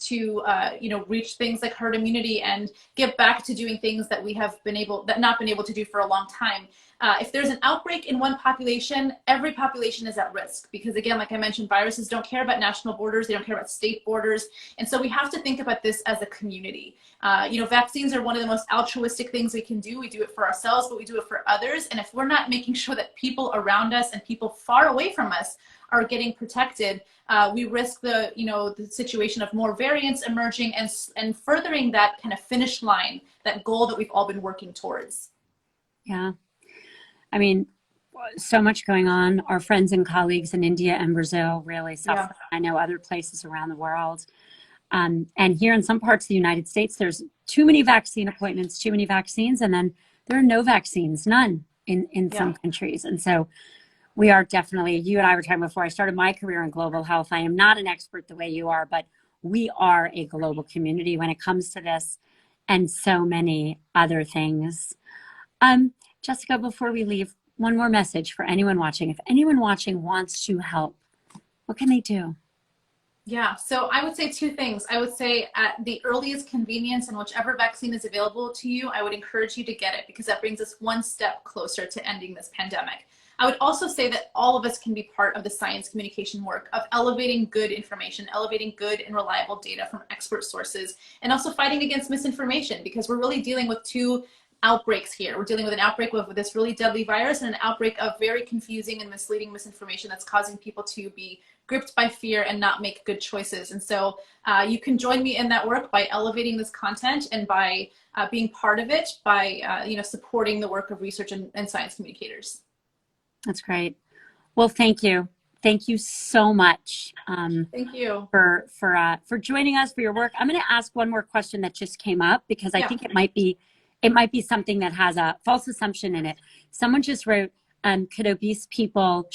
to reach things like herd immunity and get back to doing things that we have not been able to do for a long time. If there's an outbreak in one population, every population is at risk because, again, like I mentioned, viruses don't care about national borders. They don't care about state borders. And so we have to think about this as a community. Vaccines are one of the most altruistic things we can do. We do it for ourselves, but we do it for others. And if we're not making sure that people around us and people far away from us are getting protected, we risk the situation of more variants emerging and furthering that kind of finish line, that goal that we've all been working towards. Yeah. I mean, so much going on. Our friends and colleagues in India and Brazil really suffer. Yeah. I know other places around the world. And here in some parts of the United States, there's too many vaccine appointments, too many vaccines, and then there are no vaccines, none in some countries. And so we are definitely, you and I were talking before I started my career in global health. I am not an expert the way you are, but we are a global community when it comes to this and so many other things. Jessica, before we leave, one more message for anyone watching. If anyone watching wants to help, what can they do? Yeah, so I would say two things. I would say at the earliest convenience and whichever vaccine is available to you, I would encourage you to get it because that brings us one step closer to ending this pandemic. I would also say that all of us can be part of the science communication work of elevating good information, elevating good and reliable data from expert sources, and also fighting against misinformation because we're really dealing with two outbreaks here. We're dealing with an outbreak with this really deadly virus and an outbreak of very confusing and misleading misinformation that's causing people to be gripped by fear and not make good choices. And so you can join me in that work by elevating this content and by being part of it, by supporting the work of research and science communicators. That's great. Well, thank you. Thank you so much. Thank you for joining us, for your work. I'm going to ask one more question that just came up because I think it might be something that has a false assumption in it. Someone just wrote, should obese people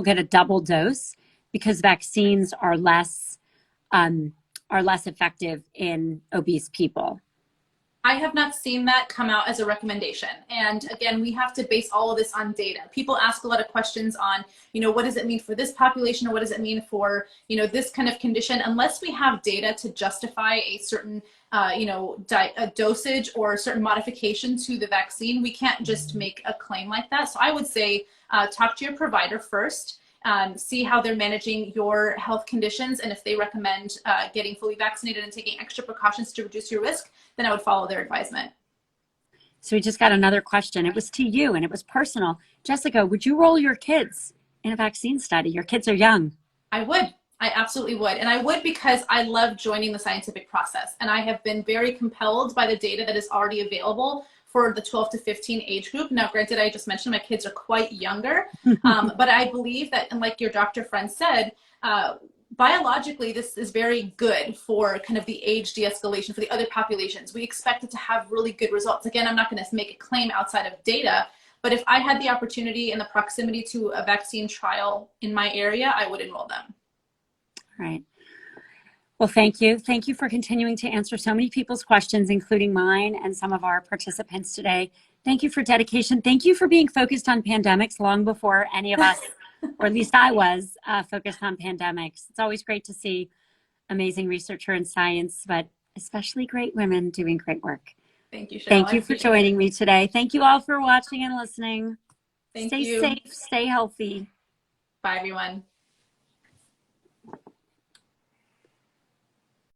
get a double dose because vaccines are less effective in obese people? I have not seen that come out as a recommendation. And again, we have to base all of this on data. People ask a lot of questions on, what does it mean for this population or what does it mean for, this kind of condition? Unless we have data to justify a certain, a dosage or a certain modification to the vaccine, we can't just make a claim like that. So I would say talk to your provider first. See how they're managing your health conditions, and if they recommend getting fully vaccinated and taking extra precautions to reduce your risk, then I would follow their advisement. So we just got another question. It was to you and it was personal. Jessica, would you roll your kids in a vaccine study? Your kids are young. I would. I absolutely would. And I would because I love joining the scientific process. And I have been very compelled by the data that is already available for the 12 to 15 age group. Now, granted, I just mentioned my kids are quite younger, but I believe that, and like your doctor friend said, biologically, this is very good for kind of the age de-escalation for the other populations. We expect it to have really good results. Again, I'm not going to make a claim outside of data, but if I had the opportunity and the proximity to a vaccine trial in my area, I would enroll them. All right. Well, thank you. Thank you for continuing to answer so many people's questions, including mine and some of our participants today. Thank you for dedication. Thank you for being focused on pandemics long before any of us, or at least I was, focused on pandemics. It's always great to see amazing researcher in science, but especially great women doing great work. Thank you, Sheryl. Thank you for joining me today. Thank you all for watching and listening. Thank you. Stay safe, stay healthy. Bye, everyone.